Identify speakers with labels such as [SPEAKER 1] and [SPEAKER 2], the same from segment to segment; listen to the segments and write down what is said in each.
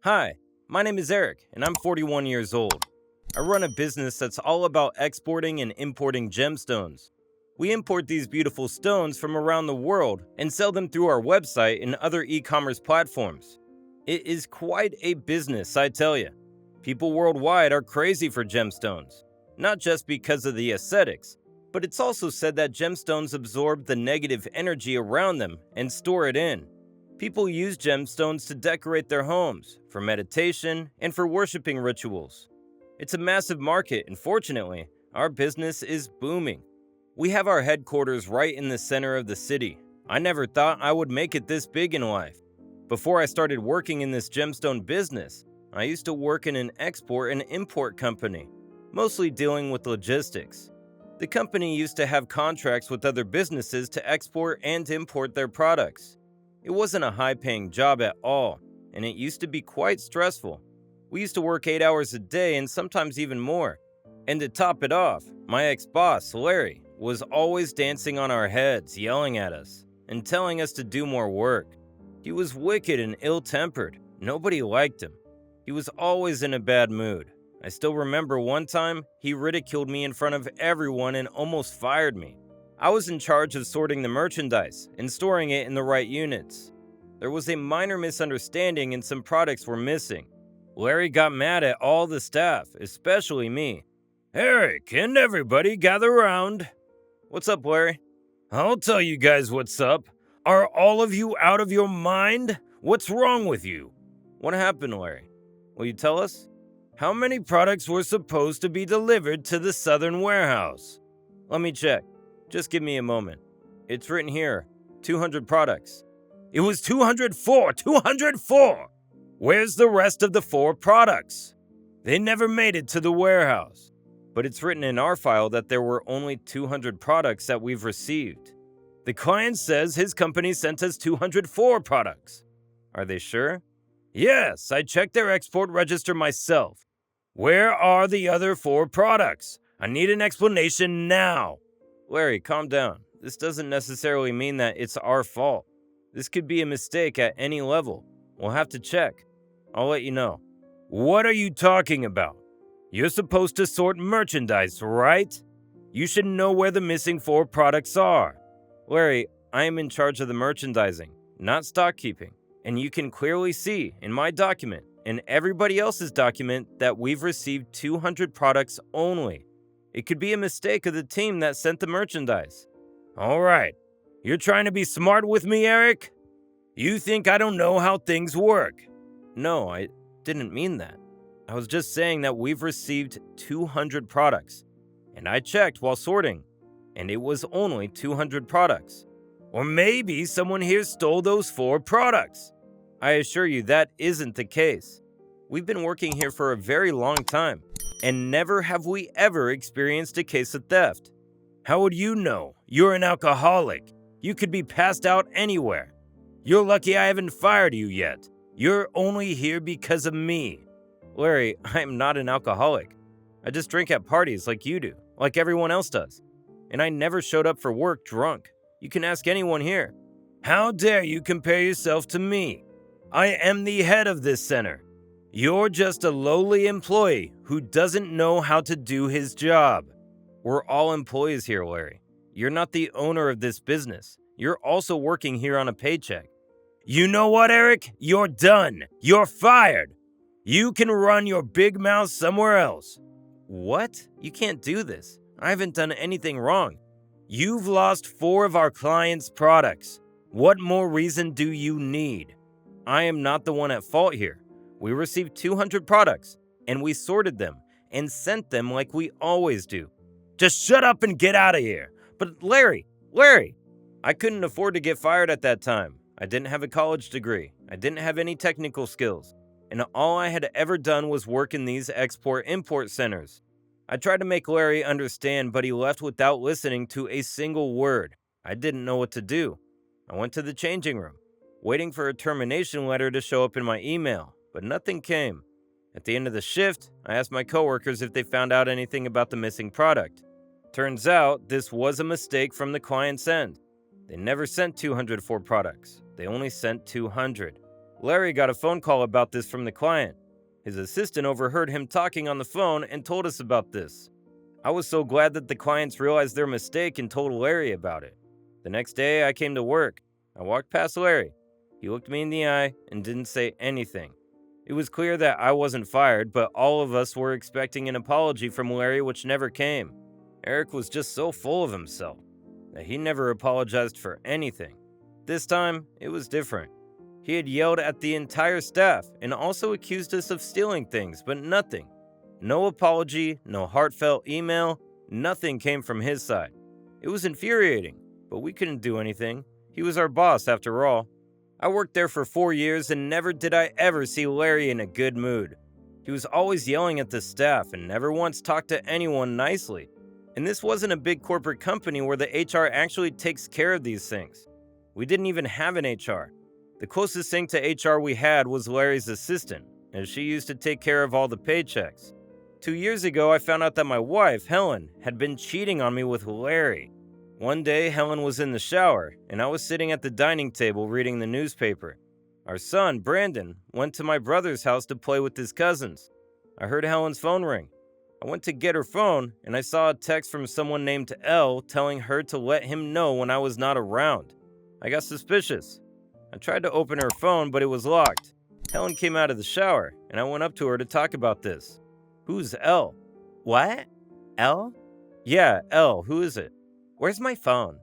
[SPEAKER 1] Hi, my name is Eric, and I'm 41 years old. I run a business that's all about exporting and importing gemstones. We import these beautiful stones from around the world and sell them through our website and other e-commerce platforms. It is quite a business, I tell you. People worldwide are crazy for gemstones, not just because of the aesthetics, but it's also said that gemstones absorb the negative energy around them and store it in. People use gemstones to decorate their homes, for meditation, and for worshiping rituals. It's a massive market, and fortunately, our business is booming. We have our headquarters right in the center of the city. I never thought I would make it this big in life. Before I started working in this gemstone business, I used to work in an export and import company, mostly dealing with logistics. The company used to have contracts with other businesses to export and import their products. It wasn't a high-paying job at all, and it used to be quite stressful. We used to work 8 hours a day and sometimes even more. And to top it off, my ex-boss, Larry, was always dancing on our heads, yelling at us, and telling us to do more work. He was wicked and ill-tempered. Nobody liked him. He was always in a bad mood. I still remember one time, he ridiculed me in front of everyone and almost fired me. I was in charge of sorting the merchandise and storing it in the right units. There was a minor misunderstanding and some products were missing. Larry got mad at all the staff, especially me. "Eric, and everybody gather around." "What's up, Larry?" "I'll tell you guys what's up. Are all of you out of your mind? What's wrong with you?" "What happened, Larry? Will you tell us?" "How many products were supposed to be delivered to the southern warehouse?" "Let me check. Just give me a moment. It's written here, 200 products." "It was 204! 204! Where's the rest of the 4 products?" "They never made it to the warehouse." "But it's written in our file that there were only 200 products that we've received." "The client says his company sent us 204 products." "Are they sure?" "Yes, I checked their export register myself." "Where are the other 4 products? I need an explanation now." "Larry, calm down. This doesn't necessarily mean that it's our fault. This could be a mistake at any level. We'll have to check. I'll let you know." "What are you talking about? You're supposed to sort merchandise, right? You should know where the missing 4 products are." "Larry, I am in charge of the merchandising, not stock keeping. And you can clearly see in my document and everybody else's document that we've received 200 products only. It could be a mistake of the team that sent the merchandise." "All right. You're trying to be smart with me, Eric? You think I don't know how things work?" "No, I didn't mean that. I was just saying that we've received 200 products. And I checked while sorting, and it was only 200 products." "Or maybe someone here stole those 4 products." "I assure you that isn't the case. We've been working here for a very long time, and never have we ever experienced a case of theft." "How would you know? You're an alcoholic. You could be passed out anywhere. You're lucky I haven't fired you yet. You're only here because of me." "Larry, I'm not an alcoholic. I just drink at parties like you do, like everyone else does. And I never showed up for work drunk. You can ask anyone here."
[SPEAKER 2] "How dare you compare yourself to me? I am the head of this center. You're just a lowly employee who doesn't know how to do his job."
[SPEAKER 1] "We're all employees here, Larry. You're not the owner of this business. You're also working here on a paycheck."
[SPEAKER 2] "You know what, Eric? You're done. You're fired. You can run your big mouth somewhere else."
[SPEAKER 1] "What? You can't do this. I haven't done anything wrong."
[SPEAKER 2] "You've lost 4 of our clients' products. What more reason do you need?"
[SPEAKER 1] "I am not the one at fault here. We received 200 products, and we sorted them and sent them like we always do."
[SPEAKER 2] "Just shut up and get out of here."
[SPEAKER 1] "But Larry, I couldn't afford to get fired at that time. I didn't have a college degree. I didn't have any technical skills. And all I had ever done was work in these export-import centers." I tried to make Larry understand, but he left without listening to a single word. I didn't know what to do. I went to the changing room, waiting for a termination letter to show up in my email, but nothing came. At the end of the shift, I asked my coworkers if they found out anything about the missing product. Turns out, this was a mistake from the client's end. They never sent 204 products. They only sent 200. Larry got a phone call about this from the client. His assistant overheard him talking on the phone and told us about this. I was so glad that the clients realized their mistake and told Larry about it. The next day, I came to work. I walked past Larry. He looked me in the eye and didn't say anything. It was clear that I wasn't fired, but all of us were expecting an apology from Larry, which never came. Eric was just so full of himself that he never apologized for anything. This time, it was different. He had yelled at the entire staff and also accused us of stealing things, but nothing. No apology, no heartfelt email, nothing came from his side. It was infuriating, but we couldn't do anything. He was our boss after all. I worked there for 4 years and never did I ever see Larry in a good mood. He was always yelling at the staff and never once talked to anyone nicely. And this wasn't a big corporate company where the HR actually takes care of these things. We didn't even have an HR. The closest thing to HR we had was Larry's assistant, as she used to take care of all the paychecks. 2 years ago, I found out that my wife, Helen, had been cheating on me with Larry. One day, Helen was in the shower, and I was sitting at the dining table reading the newspaper. Our son, Brandon, went to my brother's house to play with his cousins. I heard Helen's phone ring. I went to get her phone, and I saw a text from someone named Elle telling her to let him know when I was not around. I got suspicious. I tried to open her phone, but it was locked. Helen came out of the shower, and I went up to her to talk about this. Who's Elle? What? Elle? Yeah, Elle. Who is it? Where's my phone?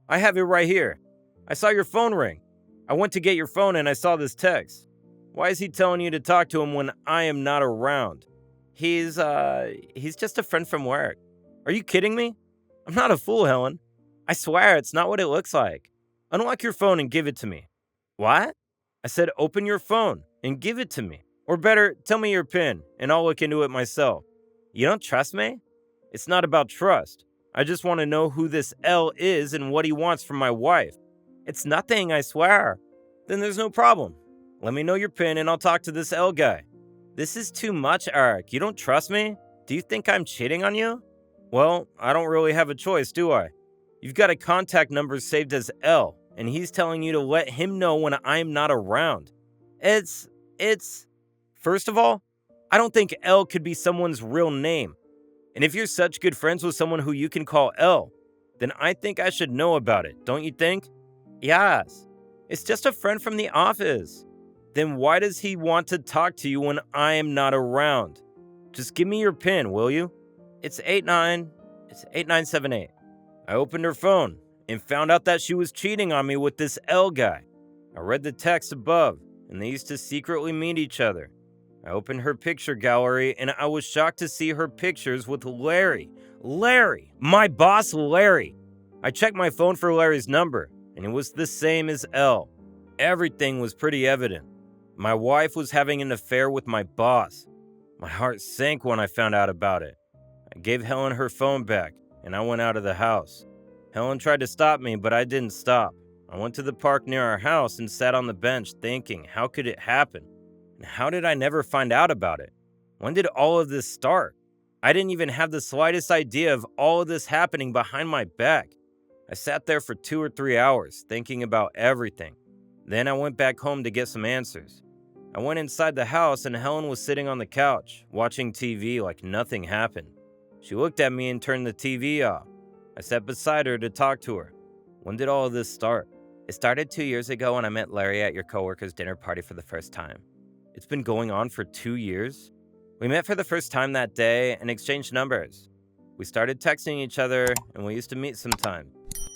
[SPEAKER 1] I have it right here. I saw your phone ring. I went to get your phone and I saw this text. Why is he telling you to talk to him when I am not around? He's just a friend from work. Are you kidding me? I'm not a fool, Helen. I swear it's not what it looks like. Unlock your phone and give it to me. What? I said open your phone and give it to me. Or better, tell me your PIN and I'll look into it myself. You don't trust me? It's not about trust. I just want to know who this L is and what he wants from my wife. It's nothing, I swear. Then there's no problem. Let me know your PIN and I'll talk to this L guy. This is too much, Eric. You don't trust me? Do you think I'm cheating on you? Well, I don't really have a choice, do I? You've got a contact number saved as L, and he's telling you to let him know when I'm not around. It's... First of all, I don't think L could be someone's real name. And if you're such good friends with someone who you can call L, then I think I should know about it, don't you think? Yes. It's just a friend from the office. Then why does he want to talk to you when I am not around? Just give me your PIN, will you? It's 8978. I opened her phone and found out that she was cheating on me with this L guy. I read the text above, and they used to secretly meet each other. I opened her picture gallery, and I was shocked to see her pictures with Larry. Larry! My boss, Larry! I checked my phone for Larry's number, and it was the same as L. Everything was pretty evident. My wife was having an affair with my boss. My heart sank when I found out about it. I gave Helen her phone back, and I went out of the house. Helen tried to stop me, but I didn't stop. I went to the park near our house and sat on the bench thinking, how could it happen? And how did I never find out about it? When did all of this start? I didn't even have the slightest idea of all of this happening behind my back. I sat there for 2 or 3 hours, thinking about everything. Then I went back home to get some answers. I went inside the house and Helen was sitting on the couch, watching TV like nothing happened. She looked at me and turned the TV off. I sat beside her to talk to her. When did all of this start? It started 2 years ago when I met Larry at your coworker's dinner party for the first time. It's been going on for 2 years? We met for the first time that day and exchanged numbers. We started texting each other and we used to meet sometime.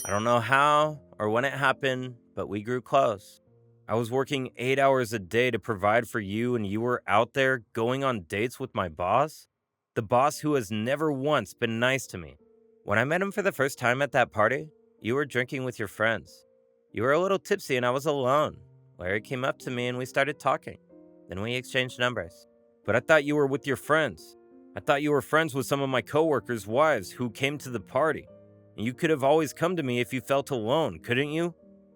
[SPEAKER 1] I don't know how or when it happened, but we grew close. I was working 8 hours a day to provide for you and you were out there going on dates with my boss? The boss who has never once been nice to me. When I met him for the first time at that party, you were drinking with your friends. You were a little tipsy and I was alone. Larry came up to me and we started talking. Then we exchanged numbers. But I thought you were with your friends. I thought you were friends with some of my coworkers' wives who came to the party. And you could have always come to me if you felt alone, couldn't you?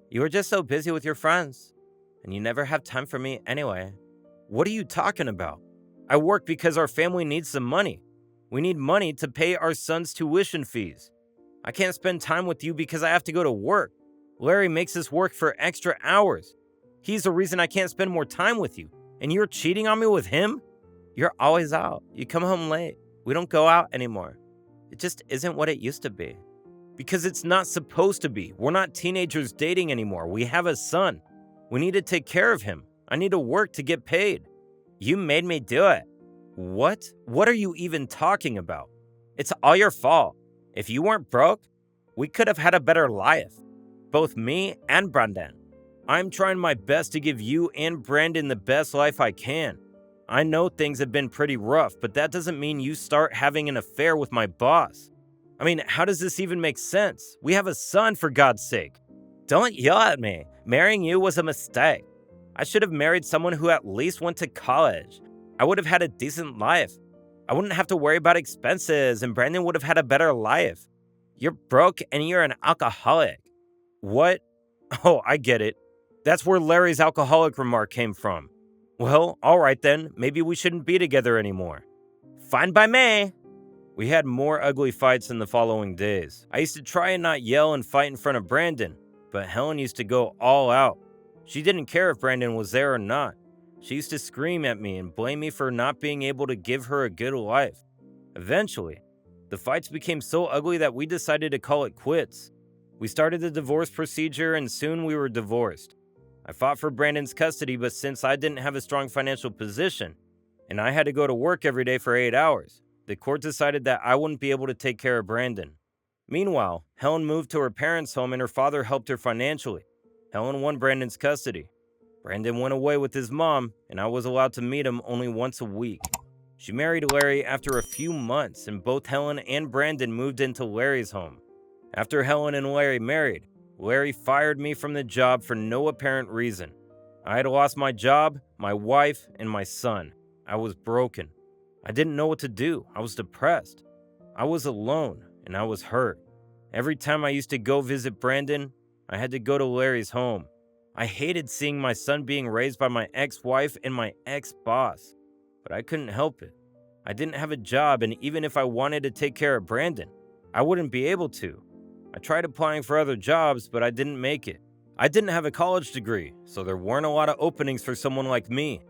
[SPEAKER 1] You were just so busy with your friends. And you never have time for me anyway. What are you talking about? I work because our family needs some money. We need money to pay our son's tuition fees. I can't spend time with you because I have to go to work. Larry makes us work for extra hours. He's the reason I can't spend more time with you. And you're cheating on me with him? You're always out. You come home late. We don't go out anymore. It just isn't what it used to be. Because it's not supposed to be. We're not teenagers dating anymore. We have a son. We need to take care of him. I need to work to get paid. You made me do it. What? What are you even talking about? It's all your fault. If you weren't broke, we could have had a better life. Both me and Brandon. I'm trying my best to give you and Brandon the best life I can. I know things have been pretty rough, but that doesn't mean you start having an affair with my boss. I mean, how does this even make sense? We have a son, for God's sake. Don't yell at me. Marrying you was a mistake. I should have married someone who at least went to college. I would have had a decent life. I wouldn't have to worry about expenses, and Brandon would have had a better life. You're broke and you're an alcoholic. What? Oh, I get it. That's where Larry's alcoholic remark came from. Well, all right then. Maybe we shouldn't be together anymore. Fine by me. We had more ugly fights in the following days. I used to try and not yell and fight in front of Brandon, but Helen used to go all out. She didn't care if Brandon was there or not. She used to scream at me and blame me for not being able to give her a good life. Eventually, the fights became so ugly that we decided to call it quits. We started the divorce procedure and soon we were divorced. I fought for Brandon's custody, but since I didn't have a strong financial position, and I had to go to work every day for 8 hours, the court decided that I wouldn't be able to take care of Brandon. Meanwhile, Helen moved to her parents' home and her father helped her financially. Helen won Brandon's custody. Brandon went away with his mom, and I was allowed to meet him only once a week. She married Larry after a few months, and both Helen and Brandon moved into Larry's home. After Helen and Larry married, Larry fired me from the job for no apparent reason. I had lost my job, my wife, and my son. I was broken. I didn't know what to do. I was depressed. I was alone, and I was hurt. Every time I used to go visit Brandon, I had to go to Larry's home. I hated seeing my son being raised by my ex-wife and my ex-boss, but I couldn't help it. I didn't have a job, and even if I wanted to take care of Brandon, I wouldn't be able to. I tried applying for other jobs, but I didn't make it. I didn't have a college degree, so there weren't a lot of openings for someone like me.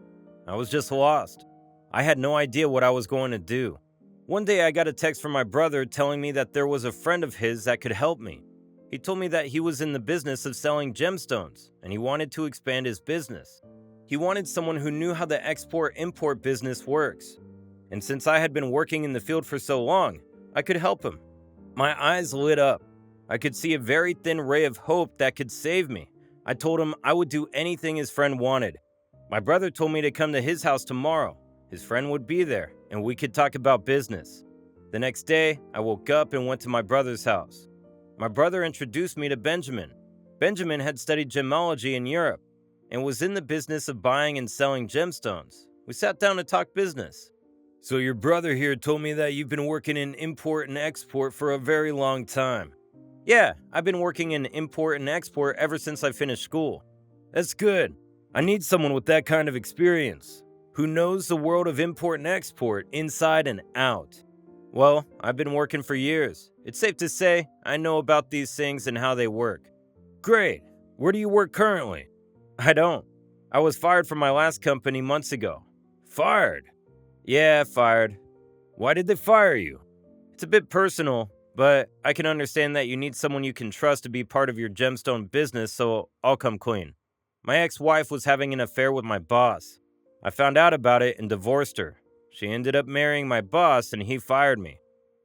[SPEAKER 1] I was just lost. I had no idea what I was going to do. One day I got a text from my brother telling me that there was a friend of his that could help me. He told me that he was in the business of selling gemstones, and he wanted to expand his business. He wanted someone who knew how the export-import business works. And since I had been working in the field for so long, I could help him. My eyes lit up. I could see a very thin ray of hope that could save me. I told him I would do anything his friend wanted. My brother told me to come to his house tomorrow. His friend would be there, and we could talk about business. The next day, I woke up and went to my brother's house. My brother introduced me to Benjamin. Benjamin had studied gemology in Europe and was in the business of buying and selling gemstones. We sat down to talk business. So your brother here told me that you've been working in import and export for a very long time. Yeah, I've been working in import and export ever since I finished school. That's good. I need someone with that kind of experience, who knows the world of import and export inside and out. Well, I've been working for years. It's safe to say I know about these things and how they work. Great. Where do you work currently? I don't. I was fired from my last company months ago. Fired? Yeah, fired. Why did they fire you? It's a bit personal, but I can understand that you need someone you can trust to be part of your gemstone business, so I'll come clean. My ex-wife was having an affair with my boss. I found out about it and divorced her. She ended up marrying my boss and he fired me.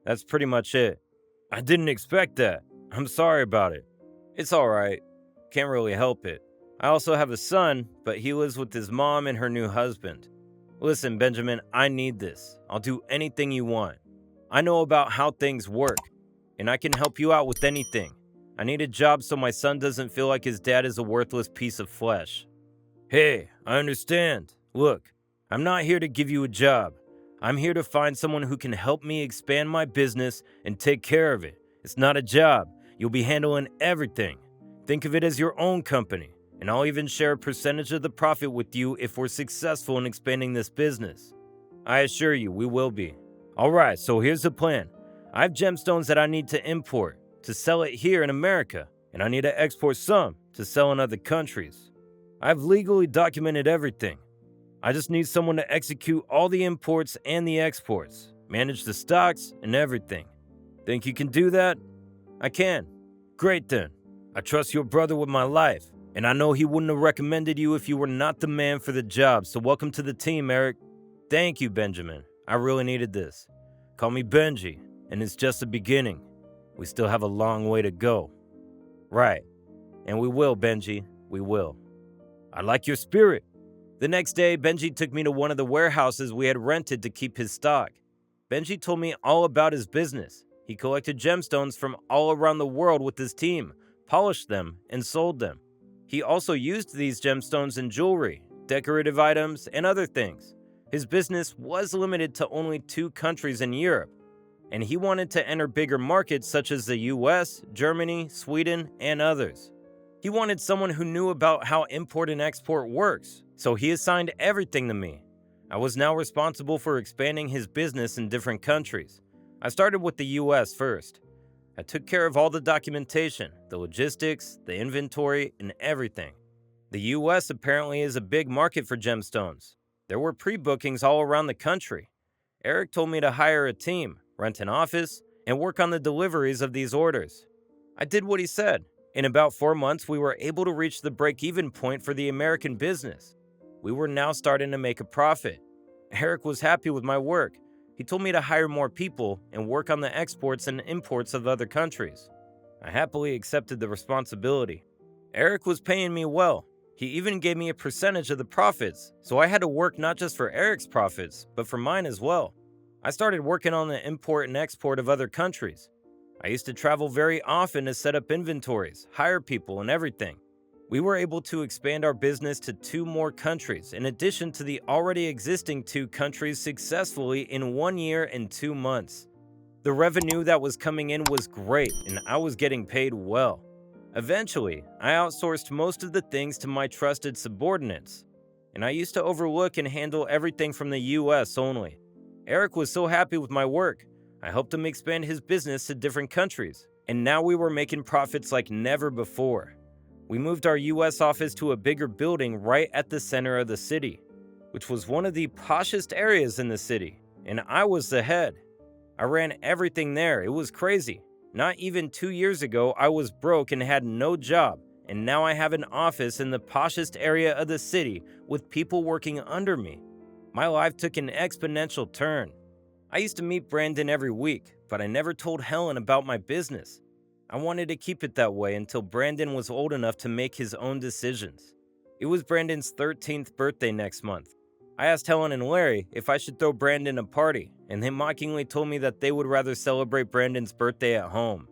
[SPEAKER 1] That's pretty much it. I didn't expect that. I'm sorry about it. It's alright. Can't really help it. I also have a son, but he lives with his mom and her new husband. Listen, Benjamin, I need this. I'll do anything you want. I know about how things work, and I can help you out with anything. I need a job so my son doesn't feel like his dad is a worthless piece of flesh. Hey, I understand. Look, I'm not here to give you a job. I'm here to find someone who can help me expand my business and take care of it. It's not a job. You'll be handling everything. Think of it as your own company, and I'll even share a percentage of the profit with you if we're successful in expanding this business. I assure you, we will be. Alright, so here's the plan. I have gemstones that I need to import to sell it here in America, and I need to export some to sell in other countries.
[SPEAKER 2] I've legally documented everything. I just need someone to execute all the imports and the exports, manage the stocks and everything. Think you can do that? I can. Great then. I trust your brother with my life, and I know he wouldn't have recommended you if you were not the man for the job, so welcome to the team, Eric. Thank you, Benjamin. I really needed this. Call me Benji, and it's just the beginning. We still have a long way to go. Right. And we will, Benji. We will. I like your spirit. The next day, Benji took me to one of the warehouses we had rented to keep his stock. Benji told me all about his business. He collected gemstones from all around the world with his team, polished them, and sold them. He also used these gemstones in jewelry, decorative items, and other things. His business was limited to only 2 countries in Europe, and he wanted to enter bigger markets such as the US, Germany, Sweden, and others. He wanted someone who knew about how import and export works, so he assigned everything to me. I was now responsible for expanding his business in different countries. I started with the US first. I took care of all the documentation, the logistics, the inventory, and everything. The US apparently is a big market for gemstones. There were pre-bookings all around the country. Eric told me to hire a team, rent an office, and work on the deliveries of these orders. I did what he said. In about 4 months, we were able to reach the break-even point for the American business. We were now starting to make a profit. Eric was happy with my work. He told me to hire more people and work on the exports and imports of other countries. I happily accepted the responsibility. Eric was paying me well. He even gave me a percentage of the profits, so I had to work not just for Eric's profits, but for mine as well. I started working on the import and export of other countries. I used to travel very often to set up inventories, hire people, and everything. We were able to expand our business to 2 more countries, in addition to the already existing 2 countries successfully in 1 year and 2 months. The revenue that was coming in was great, and I was getting paid well. Eventually, I outsourced most of the things to my trusted subordinates, and I used to overlook and handle everything from the US only. Eric was so happy with my work. I helped him expand his business to different countries, and now we were making profits like never before. We moved our US office to a bigger building right at the center of the city, which was one of the poshest areas in the city, and I was the head. I ran everything there. It was crazy. Not even 2 years ago, I was broke and had no job, and now I have an office in the poshest area of the city with people working under me. My life took an exponential turn. I used to meet Brandon every week, but I never told Helen about my business. I wanted to keep it that way until Brandon was old enough to make his own decisions. It was Brandon's 13th birthday next month. I asked Helen and Larry if I should throw Brandon a party, and they mockingly told me that they would rather celebrate Brandon's birthday at home.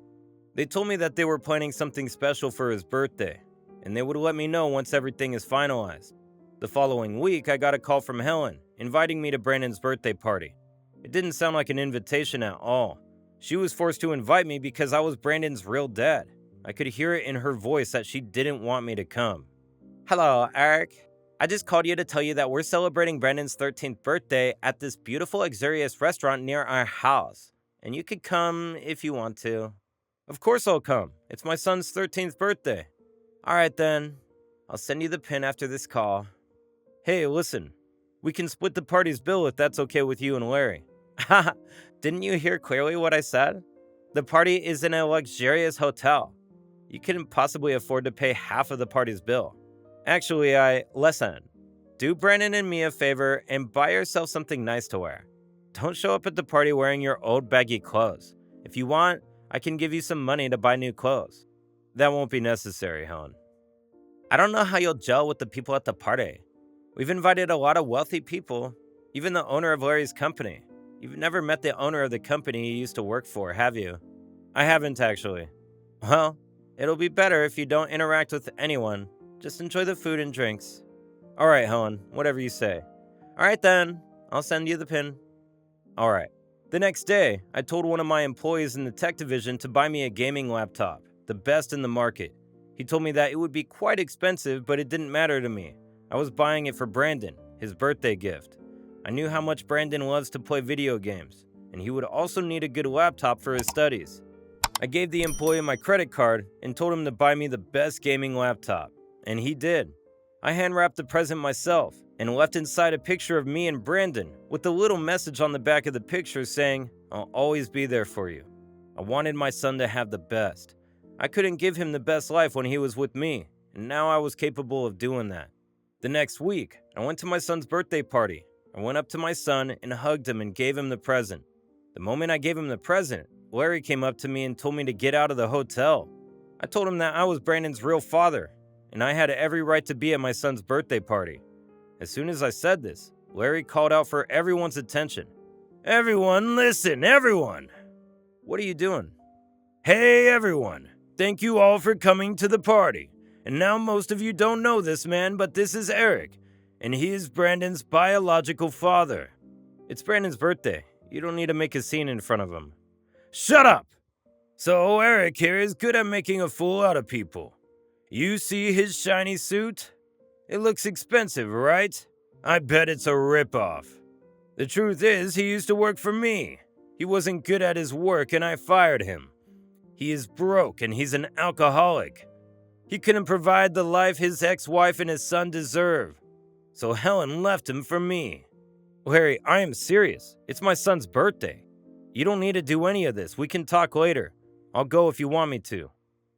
[SPEAKER 2] They told me that they were planning something special for his birthday, and they would let me know once everything is finalized. The following week, I got a call from Helen, inviting me to Brandon's birthday party. It didn't sound like an invitation at all. She was forced to invite me because I was Brandon's real dad. I could hear it in her voice that she didn't want me to come. Hello, Eric. I just called you to tell you that we're celebrating Brandon's 13th birthday at this beautiful, luxurious restaurant near our house. And you could come if you want to. Of course I'll come. It's my son's 13th birthday. Alright then. I'll send you the pin after this call. Hey, listen. We can split the party's bill if that's okay with you and Larry. Haha, didn't you hear clearly what I said? The party is in a luxurious hotel. You couldn't possibly afford to pay half of the party's bill. Actually, listen. Do Brandon and me a favor and buy yourself something nice to wear. Don't show up at the party wearing your old baggy clothes. If you want, I can give you some money to buy new clothes. That won't be necessary, Helen. I don't know how you'll gel with the people at the party. We've invited a lot of wealthy people, even the owner of Larry's company. You've never met the owner of the company you used to work for, have you? I haven't, actually. Well, it'll be better if you don't interact with anyone. Just enjoy the food and drinks. Alright, Helen, whatever you say. Alright then, I'll send you the pin. Alright. The next day, I told one of my employees in the tech division to buy me a gaming laptop, the best in the market. He told me that it would be quite expensive, but it didn't matter to me. I was buying it for Brandon, his birthday gift. I knew how much Brandon loves to play video games, and he would also need a good laptop for his studies. I gave the employee my credit card and told him to buy me the best gaming laptop, and he did.
[SPEAKER 1] I hand-wrapped the present myself and left inside a picture of me and Brandon with a little message on the back of the picture saying, "I'll always be there for you." I wanted my son to have the best. I couldn't give him the best life when he was with me, and now I was capable of doing that. The next week, I went to my son's birthday party. I went up to my son and hugged him and gave him the present. The moment I gave him the present, Larry came up to me and told me to get out of the hotel. I told him that I was Brandon's real father, and I had every right to be at my son's birthday party. As soon as I said this, Larry called out for everyone's attention. "Everyone, listen, everyone!" "What are you doing?" "Hey, everyone! Thank you all for coming to the party. And now most of you don't know this man, but this is Eric, and he is Brandon's biological father." "It's Brandon's birthday. You don't need to make a scene in front of him." "Shut up! So Eric here is good at making a fool out of people. You see his shiny suit? It looks expensive, right? I bet it's a ripoff. The truth is, he used to work for me. He wasn't good at his work and I fired him. He is broke and he's an alcoholic. He couldn't provide the life his ex-wife and his son deserve. So Helen left him for me." "Larry, I am serious. It's my son's birthday. You don't need to do any of this. We can talk later. I'll go if you want me to."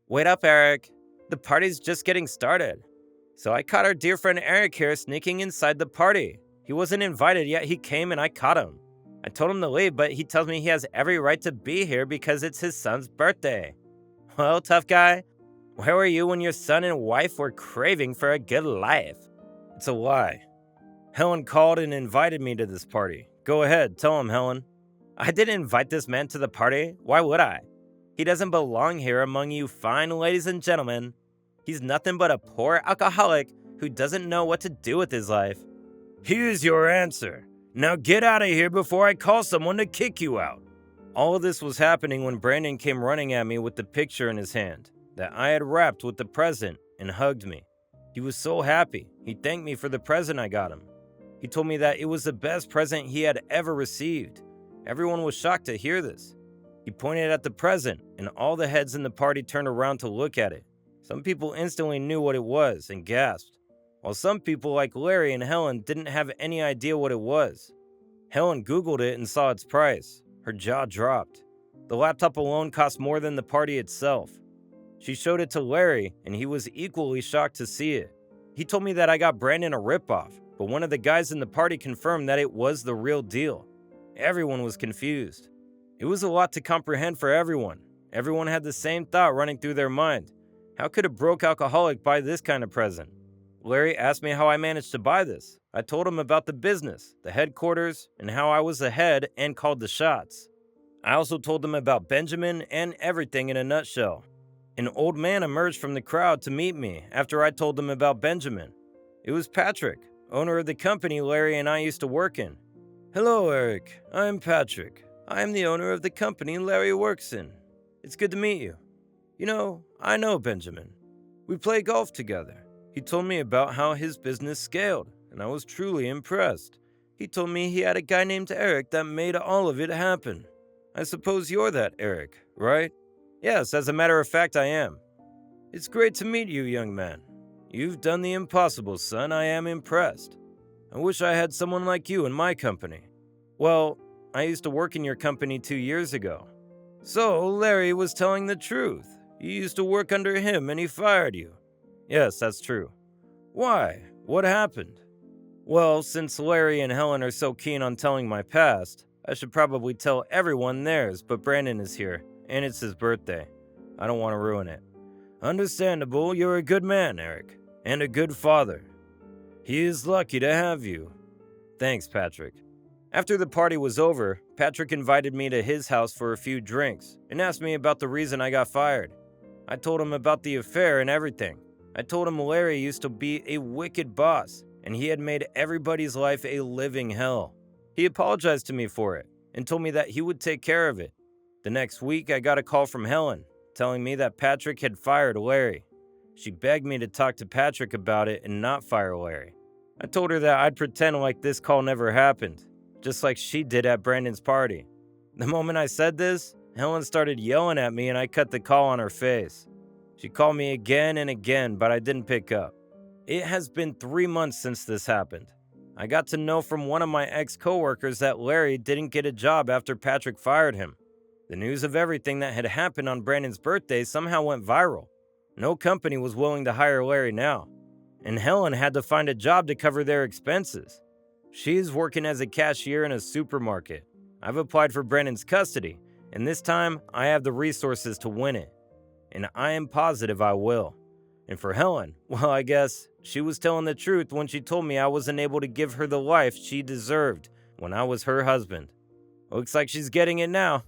[SPEAKER 1] "Wait up, Eric. The party's just getting started." So I caught our dear friend Eric here sneaking inside the party. He wasn't invited yet. He came and I caught him. I told him to leave, but he tells me he has every right to be here because it's his son's birthday. Well, tough guy, where were you when your son and wife were craving for a good life? It's a lie. Helen called and invited me to this party. Go ahead, tell him, Helen. I didn't invite this man to the party. Why would I? He doesn't belong here among you fine ladies and gentlemen. He's nothing but a poor alcoholic who doesn't know what to do with his life. Here's your answer. Now get out of here before I call someone to kick you out. All of this was happening when Brandon came running at me with the picture in his hand that I had wrapped with the present and hugged me. He was so happy. He thanked me for the present I got him. He told me that it was the best present he had ever received. Everyone was shocked to hear this. He pointed at the present, and all the heads in the party turned around to look at it. Some people instantly knew what it was and gasped, while some people like Larry and Helen didn't have any idea what it was. Helen Googled it and saw its price. Her jaw dropped. The laptop alone cost more than the party itself. She showed it to Larry, and he was equally shocked to see it. He told me that I got Brandon a ripoff, but one of the guys in the party confirmed that it was the real deal. Everyone was confused. It was a lot to comprehend for everyone. Everyone had the same thought running through their mind. How could a broke alcoholic buy this kind of present? Larry asked me how I managed to buy this. I told him about the business, the headquarters, and how I was the head and called the shots. I also told them about Benjamin and everything in a nutshell. An old man emerged from the crowd to meet me after I told them about Benjamin. It was Patrick, owner of the company Larry and I used to work in. Hello, Eric. I'm Patrick. I am the owner of the company Larry works in. It's good to meet you. You know, I know Benjamin. We play golf together. He told me about how his business scaled, and I was truly impressed. He told me he had a guy named Eric that made all of it happen. I suppose you're that Eric, right? Yes, as a matter of fact, I am. It's great to meet you, young man. You've done the impossible, son. I am impressed. I wish I had someone like you in my company. Well, I used to work in your company 2 years ago. So, Larry was telling the truth. You used to work under him and he fired you. Yes, that's true. Why? What happened? Well, since Larry and Helen are so keen on telling my past, I should probably tell everyone theirs, but Brandon is here, and it's his birthday. I don't want to ruin it. Understandable, you're a good man, Eric, and a good father. He is lucky to have you. Thanks, Patrick. After the party was over, Patrick invited me to his house for a few drinks and asked me about the reason I got fired. I told him about the affair and everything. I told him Larry used to be a wicked boss, and he had made everybody's life a living hell. He apologized to me for it and told me that he would take care of it. The next week, I got a call from Helen, telling me that Patrick had fired Larry. She begged me to talk to Patrick about it and not fire Larry. I told her that I'd pretend like this call never happened, just like she did at Brandon's party. The moment I said this, Helen started yelling at me and I cut the call on her face. She called me again and again, but I didn't pick up.
[SPEAKER 2] It has been 3 months since this happened. I got to know from one of my ex-coworkers that Larry didn't get a job after Patrick fired him. The news of everything that had happened on Brandon's birthday somehow went viral. No company was willing to hire Larry now, and Helen had to find a job to cover their expenses. She's working as a cashier in a supermarket. I've applied for Brandon's custody, and this time I have the resources to win it. And I am positive I will. And for Helen, well, I guess she was telling the truth when she told me I wasn't able to give her the life she deserved when I was her husband. Looks like she's getting it now.